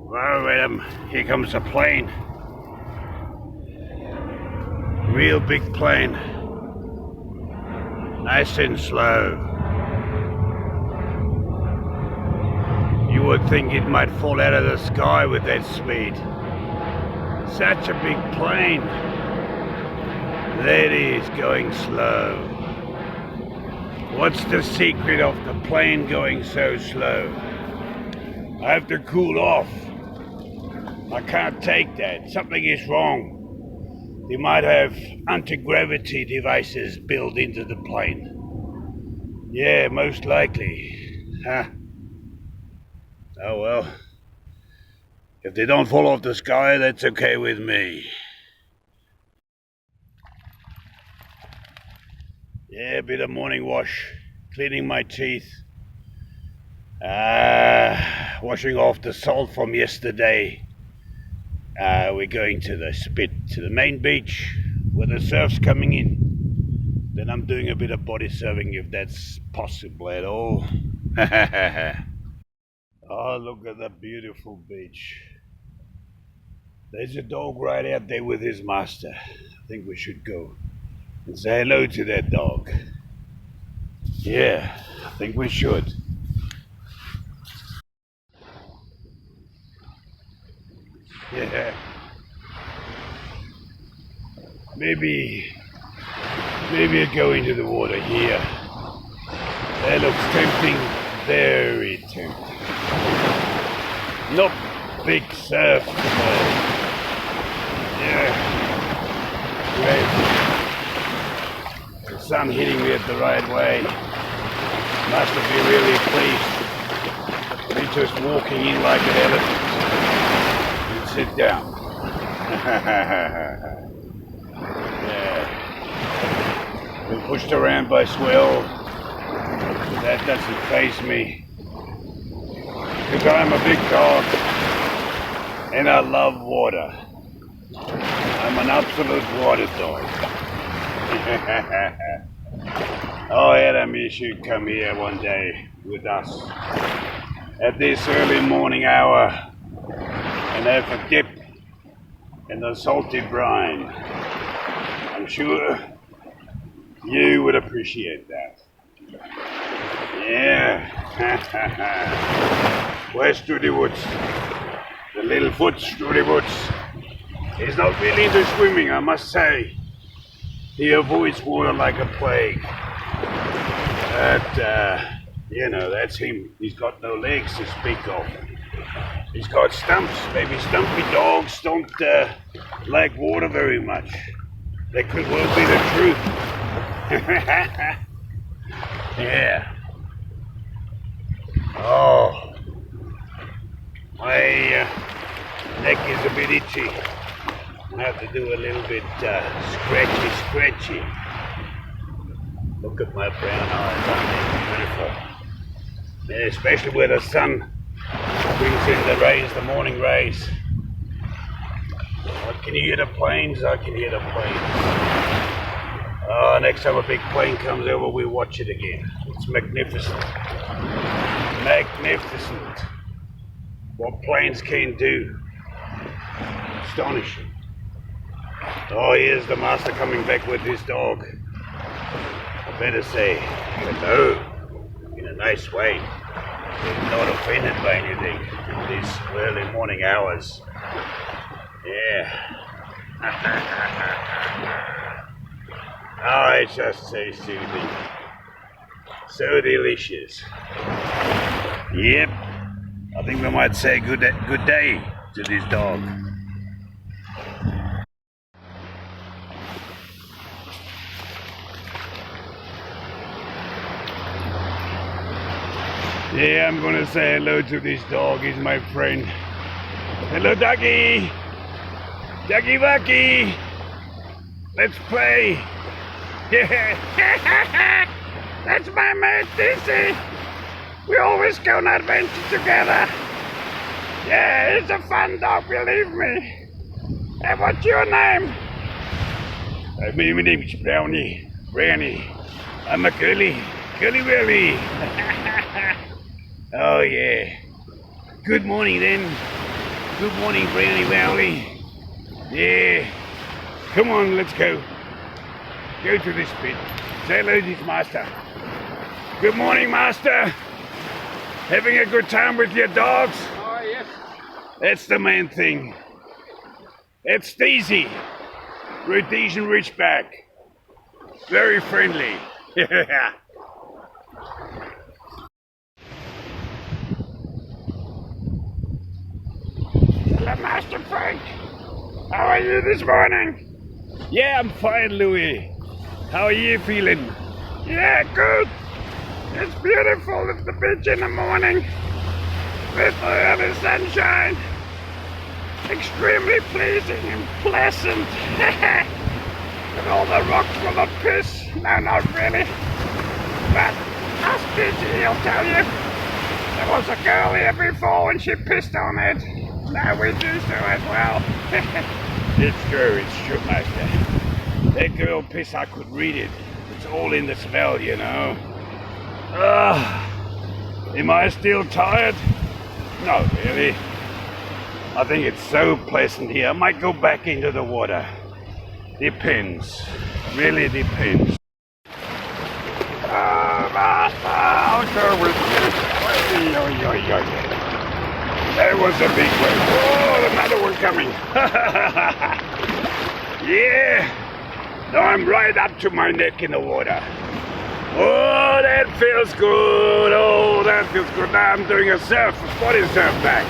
Well, madam, here comes a plane. Real big plane. Nice and slow. You would think it might fall out of the sky with that speed. Such a big plane. There it is, going slow. What's the secret of the plane going so slow? I have to cool off. I can't take that. Something is wrong. They might have anti-gravity devices built into the plane. Yeah, most likely. Huh? Oh well. If they don't fall off the sky, that's okay with me. Yeah, a bit of morning wash. Cleaning my teeth. Washing off the salt from yesterday. We're going to the main beach where the surf's coming in. Then I'm doing a bit of body surfing if that's possible at all. Oh, look at that beautiful beach. There's a dog right out there with his master. I think we should go and say hello to that dog. Yeah, I think we should. Yeah. Maybe I'll go into the water here. That looks tempting, very tempting. Not big surf, yeah, great. The sun hitting me at the right way. Must have been really pleased. Me just walking in like an elephant. And sit down. Yeah. Been pushed around by swell. That doesn't faze me. Because I'm a big dog. And I love water. I'm an absolute water dog. Oh, Adam, you should come here one day with us. At this early morning hour. And have a dip in the salty brine. I'm sure you would appreciate that. Yeah. Where's Trudy Woods? The little foot Trudy Woods. He's not really into swimming, I must say. He avoids water like a plague. But, you know, that's him. He's got no legs to speak of. He's got stumps. Maybe stumpy dogs don't like water very much. That could well be the truth. Yeah. Oh. My neck is a bit itchy. I have to do a little bit scratchy. Look at my brown eyes, aren't they beautiful? Yeah, especially where the sun brings in the rays, the morning rays. What can you hear the planes? I can hear the planes. Oh, next time a big plane comes over, we watch it again. It's magnificent. Magnificent. What planes can do. Astonishing. Oh, here's the master coming back with his dog. I better say hello in a nice way. He's not offended by anything in these early morning hours. Yeah. Oh, it's just so soothing. So delicious. Yep. I think we might say good day to this dog. Yeah, I'm gonna say hello to this dog. He's my friend. Hello, doggy. Doggy Wacky. Let's play. Yeah. That's my mate, Deazy. We always go on adventure together. Yeah, he's a fun dog, believe me. Hey, what's your name? My name's Brownie. I'm a curly Willy. Oh yeah. Good morning then. Good morning, Brownie Rowley. Yeah. Come on, let's go. Go to this bit. Say hello to his master. Good morning, master. Having a good time with your dogs? Oh, yes. That's the main thing. It's Deazy. Rhodesian Ridgeback. Very friendly. Hello, Master Frank. How are you this morning? Yeah, I'm fine, Louis. How are you feeling? Yeah, good. It's beautiful at the beach in the morning with the early sunshine. Extremely pleasing and pleasant. And all the rocks full of piss. No, not really. But us Deazy, he'll tell you. There was a girl here before and she pissed on it. Now we do so as well. It's true, Master. That girl piss, I could read it. It's all in the smell, you know. Am I still tired? Not really. I think it's so pleasant here. I might go back into the water. Depends. Really depends. Master, I'll go with you. There was a big wave. Oh, another one coming. Yeah. Now I'm right up to my neck in the water. Oh, that feels good. Oh, that feels good. Now I'm doing a body surf back.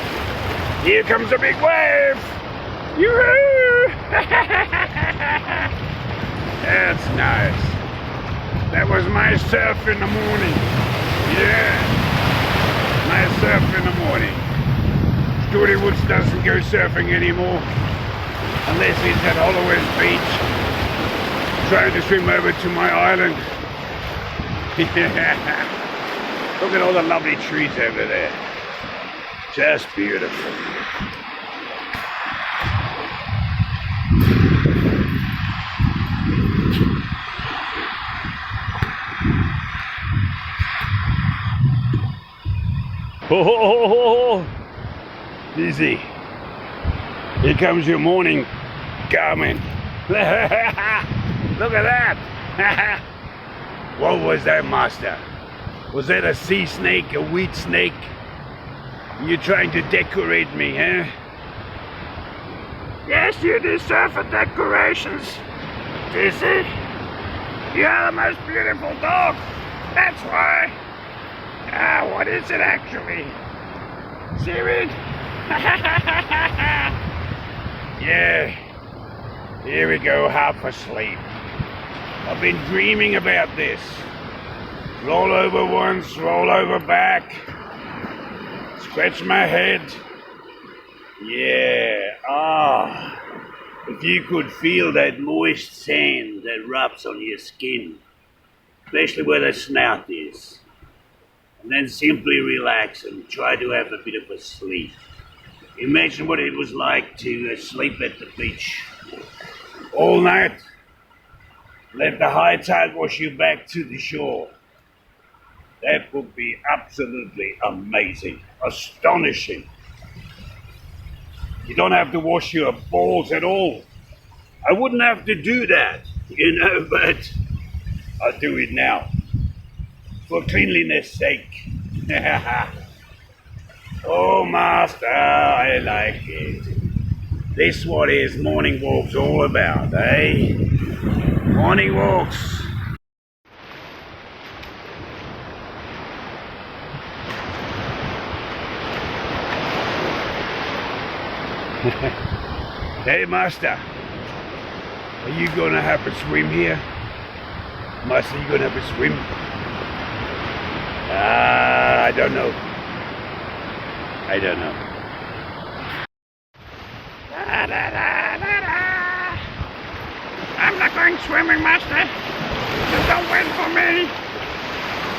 Here comes a big wave. Yoo-hoo! That's nice. That was my surf in the morning. Yeah. My surf in the morning. Stuart Woods doesn't go surfing anymore. Unless he's at Holloway Beach. Trying to swim over to my island. Look at all the lovely trees over there. Just beautiful. Oh, Deazy. Here comes your morning garment. Look at that. What was that, Master? Was that a sea snake, a wheat snake? You're trying to decorate me, huh? Yes, you deserve for decorations. Deazy, you're the most beautiful dog. That's why. What is it actually? Seaweed? Yeah. Here we go, half asleep. I've been dreaming about this. Roll over once, roll over back. Scratch my head. Yeah. If you could feel that moist sand that rubs on your skin, especially where the snout is, and then simply relax and try to have a bit of a sleep. Imagine what it was like to sleep at the beach all night. Let the high tide wash you back to the shore. That would be absolutely amazing, astonishing. You don't have to wash your balls at all. I wouldn't have to do that, but I'll do it now. For cleanliness' sake. Oh, Master, I like it. This what is morning walks all about, eh? Morning walks. Hey, Master. Are you gonna have a swim here? Master, you gonna have a swim? I don't know. I'm not going swimming, Master. Just don't wait for me.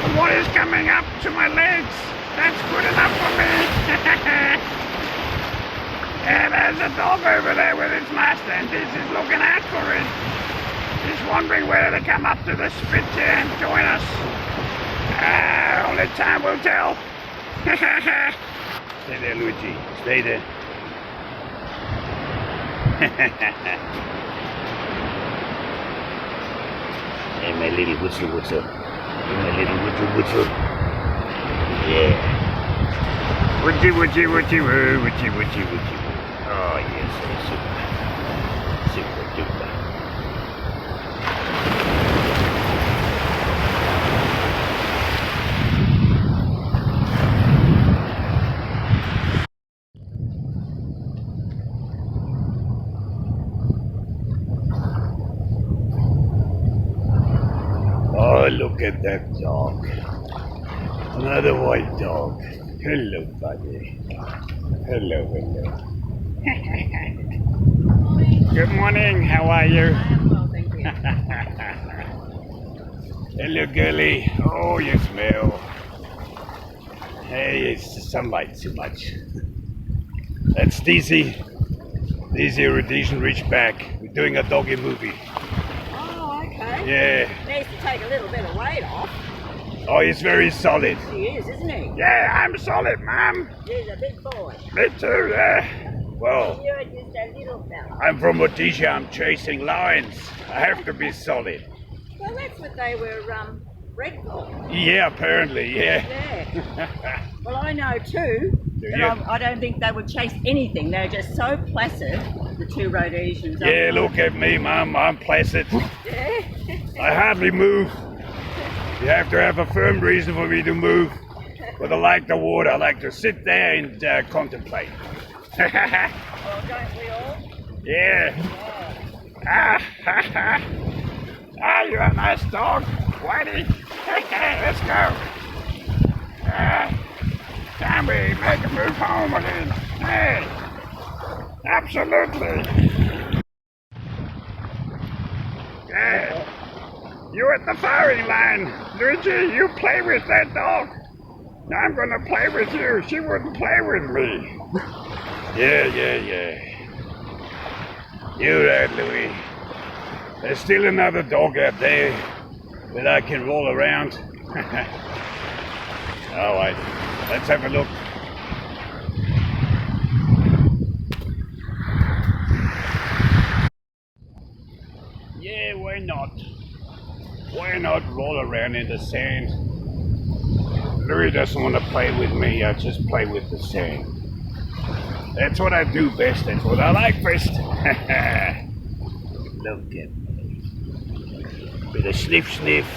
The water's coming up to my legs. That's good enough for me. Yeah, there's a dog over there with its master, and this is looking out for it. He's wondering whether to come up to the spit here and join us. Only time will tell. Stay there, Luigi. Stay there. Hey, my little whistle. Hey, my little whistle. Yeah. Witchy. Oh, yes, super duper. Oh, look at that dog. Another white dog. Hello, buddy. Hello. Good morning. How are you? I am well, thank you. Hello, girlie. Oh, you smell. Hey, it's the sunlight too much. That's Deazy. Deazy Erudition reached back. We're doing a doggy movie. Oh, okay. Yeah. Needs to take a little bit of weight off. Oh, he's very solid. He is, isn't he? Yeah, I'm solid, Mom. He's a big boy. Me too, yeah. Well, You're just a little fella. I'm from Rhodesia. I'm chasing lions. I have to be solid. Well, that's what they were bred for. Yeah, apparently, yeah. Yeah. Well, I know too. Do But you? I don't think they would chase anything. They're just so placid, the two Rhodesians. Yeah, look at me, Mum. I'm placid. Yeah. I hardly move. You have to have a firm reason for me to move. But I like the water. I like to sit there and contemplate. Well, don't we all? Yeah. Yeah. Ah, you're a nice dog, Whitey. Okay, let's go. Can we make a move home again? Hey, absolutely. Yeah. You're at the firing line. Luigi, you play with that dog. Now I'm gonna play with you. She wouldn't play with me. Yeah. You're right, Louis. There's still another dog out there that I can roll around. All right, let's have a look. Yeah, why not? Why not roll around in the sand? Louis doesn't want to play with me. I just play with the sand. That's what I do best. That's what I like best. Look at me. Bit of sniff.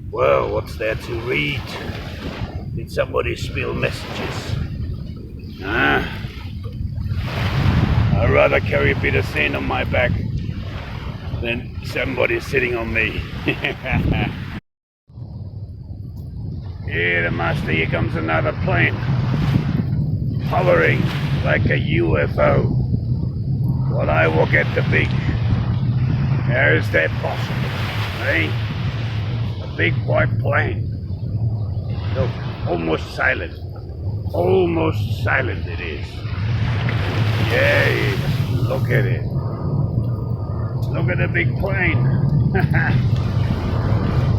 Well, what's there to read? Did somebody spill messages? Huh? I'd rather carry a bit of sand on my back than somebody sitting on me. Yeah, the master, here comes another plane. Hovering like a UFO. While I walk at the beach. How is that possible? Eh? A big white plane. Look, almost silent. Almost silent it is. Yes, look at it. Look at the big plane.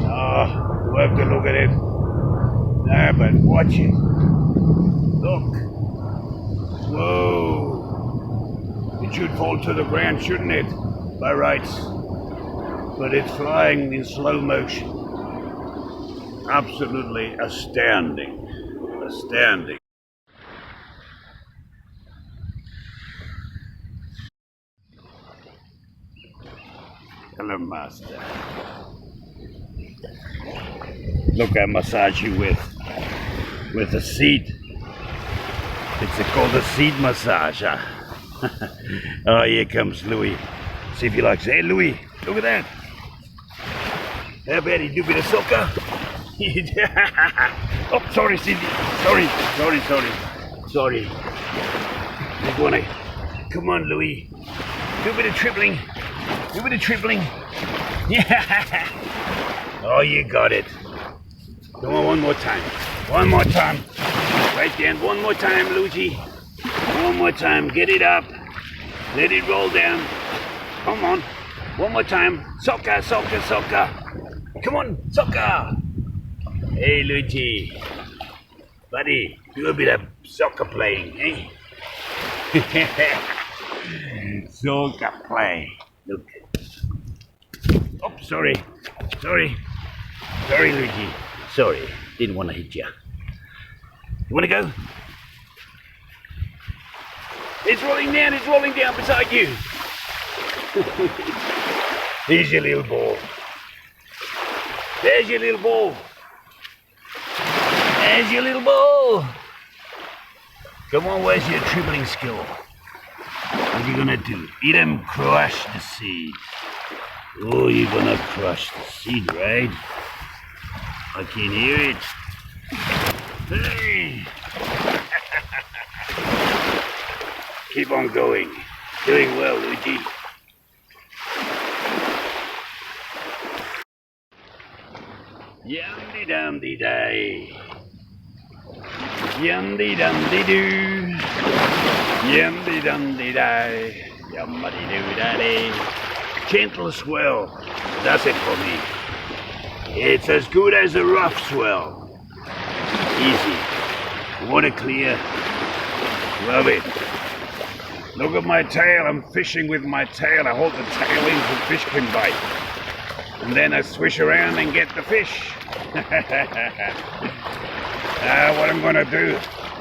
Oh, you have to look at it. No, but watch it. Look. Whoa. It should fall to the ground, shouldn't it? By rights. But it's flying in slow motion. Absolutely astounding. Astounding. Hello, master. Look, I massage you with a seat. It's called a seat massage. Huh? Oh, here comes Louis. See if he likes it. Hey, Louis, look at that. How about he do a bit of soccer? Oh, sorry, Cindy. Sorry. Big one. Come on, Louis. Do a bit of tripling. Yeah. Oh, you got it. Come on, one more time. Right down. One more time, Luigi. One more time. Get it up. Let it roll down. Come on. One more time. Soccer. Come on, soccer. Hey, Luigi. Buddy, do a bit of soccer playing, eh? Soca play. Look. Oh, sorry. Sorry. Sorry, Luigi. Sorry. Didn't want to hit you. You want to go? It's rolling down beside you. Here's your little ball. There's your little ball. There's your little ball. Come on, where's your dribbling skill? What are you gonna do? Eat 'em, crush the seed. Oh, you're gonna crush the seed, right? I can hear it. Hey! Keep on going. Doing well, Luigi. Yum-de-dum-de-day. Yum-de-dum-de-doo. Yum-de-dum-de-day. Yum-de-doo-da-day. Gentle swell. That's it for me. It's as good as a rough swell. Easy. Water clear. Love it. Look at my tail. I'm fishing with my tail. I hold the tail in so fish can bite. And then I swish around and get the fish. What I'm gonna do,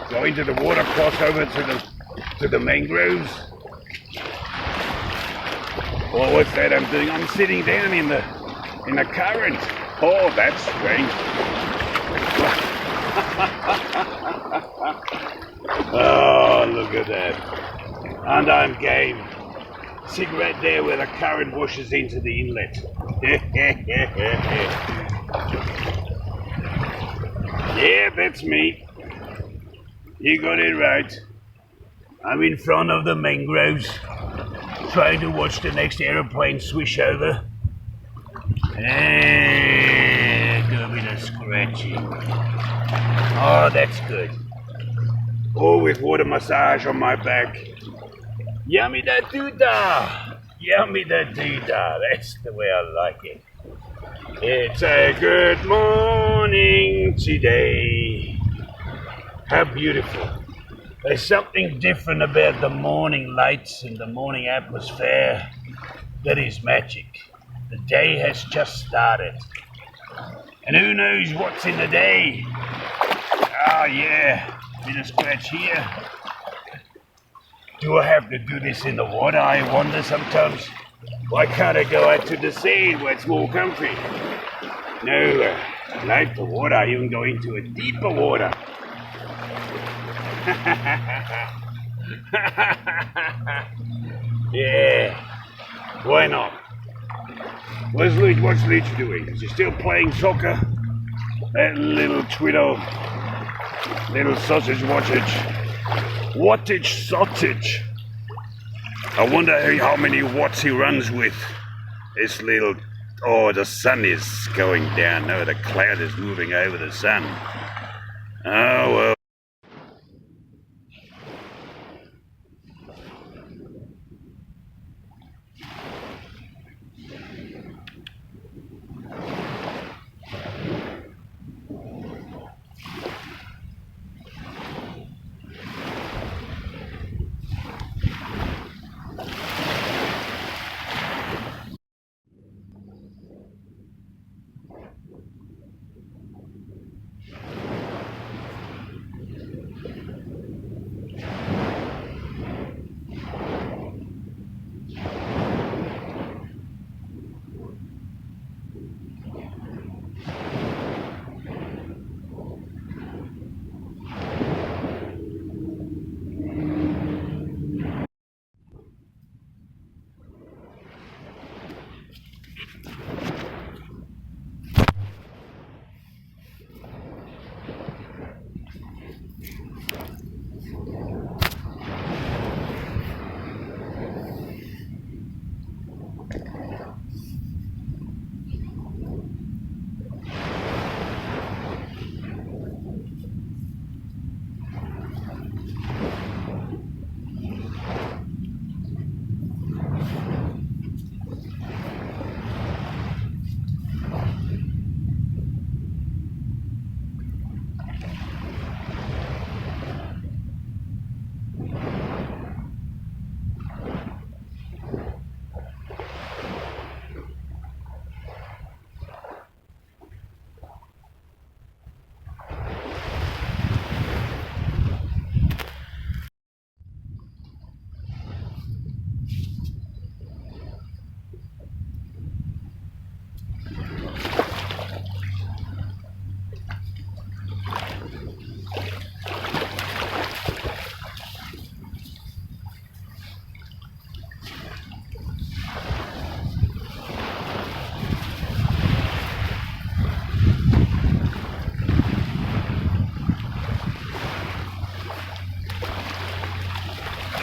go into the water, cross over to the mangroves. Oh, what's that I'm doing? I'm sitting down in the current. Oh, that's strange. Oh, look at that. And I'm game. Cigarette there where the current washes into the inlet. Yeah, that's me. You got it right. I'm in front of the mangroves, trying to watch the next aeroplane swish over. And a bit of scratching. Oh, that's good. Oh, with water massage on my back. Yummy da doo-da. Yummy da doo-da. That's the way I like it. It's a good morning today. How beautiful. There's something different about the morning lights and the morning atmosphere that is magic. The day has just started. And who knows what's in the day? Oh yeah, bit of scratch here. Do I have to do this in the water? I wonder sometimes. Why can't I go out to the sea where it's more comfy? No, I like the water. I even go into a deeper water. Yeah, why not? What's Leach doing? Is he still playing soccer? That little twiddle, little sausage wattage sausage. I wonder how many watts he runs with. This little... Oh, the sun is going down. No, the cloud is moving over the sun. Oh, well.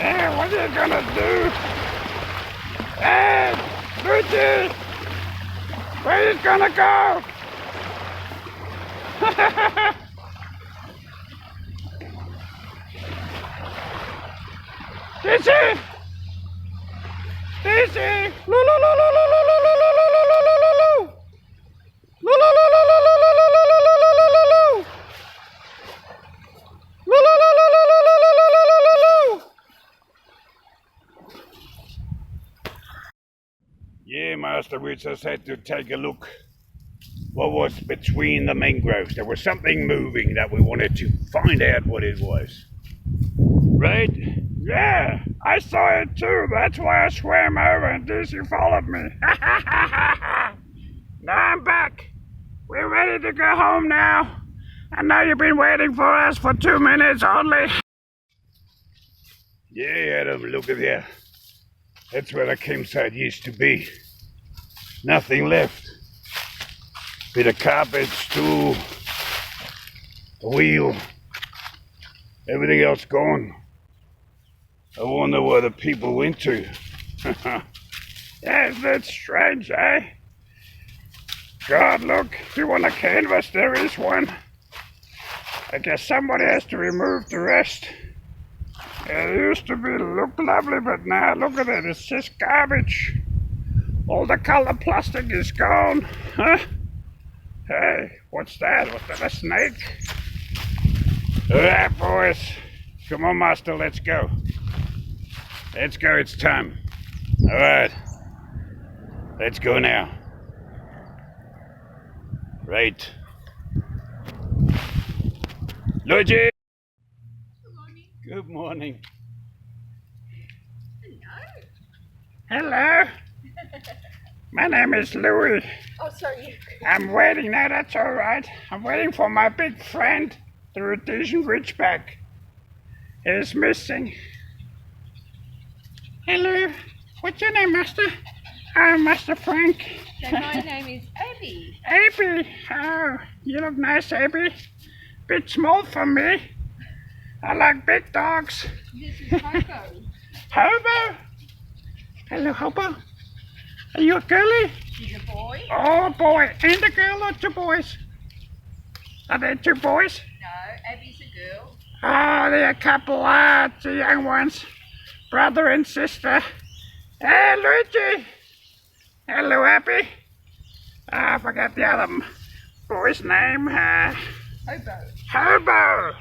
Hey, what are you gonna do? Hey, Luigi! Where are you gonna go? Deazy! Deazy! Yeah, Master, we just had to take a look. What was between the mangroves? There was something moving that we wanted to find out what it was. Right? Yeah, I saw it too. That's why I swam over and Deazy followed me. Now I'm back. We're ready to go home now. I know you've been waiting for us for 2 minutes only. Yeah, Adam, look at there. That's where the campsite used to be. Nothing left. Bit of carpet, stool, a wheel. Everything else gone. I wonder where the people went to. Yes, that's strange, eh? God, look, if you want a canvas, there is one. I guess somebody has to remove the rest. It used to be look lovely, but now look at it, it's just garbage. All the color plastic is gone. Huh? Hey, what's that? Was that a snake? Alright, boys. Come on, Master, let's go. Let's go, it's time. Alright. Let's go now. Right. Luigi! Good morning. Good morning. Hello. Hello. My name is Louis. Oh, sorry. I'm waiting. No, that's all right. I'm waiting for my big friend, the Rhodesian Ridgeback. He's missing. Hello. What's your name, Master? I'm Master Frank. So my name is Abby. Abby. Oh, you look nice, Abby. Bit small for me. I like big dogs. This is Hobo. Hobo? Hello, Hobo. Are you a girlie? She's a boy. Oh, a boy. And a girl or 2 boys? Are there 2 boys? No, Abby's a girl. Oh, they're a couple. The young ones. Brother and sister. Hey, Luigi. Hello, Abby. I forgot the other boy's name. Hobo. Hobo.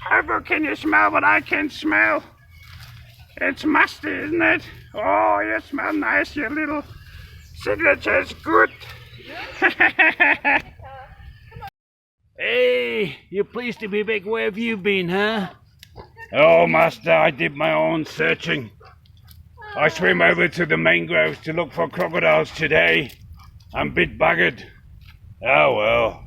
Hobo, can you smell what I can smell? It's musty, isn't it? Oh, you smell nice. Your little signature's good. Hey, you're pleased to be back. Where have you been, huh? Oh, Master, I did my own searching. I swam over to the mangroves to look for crocodiles today. I'm a bit buggered. Oh, well.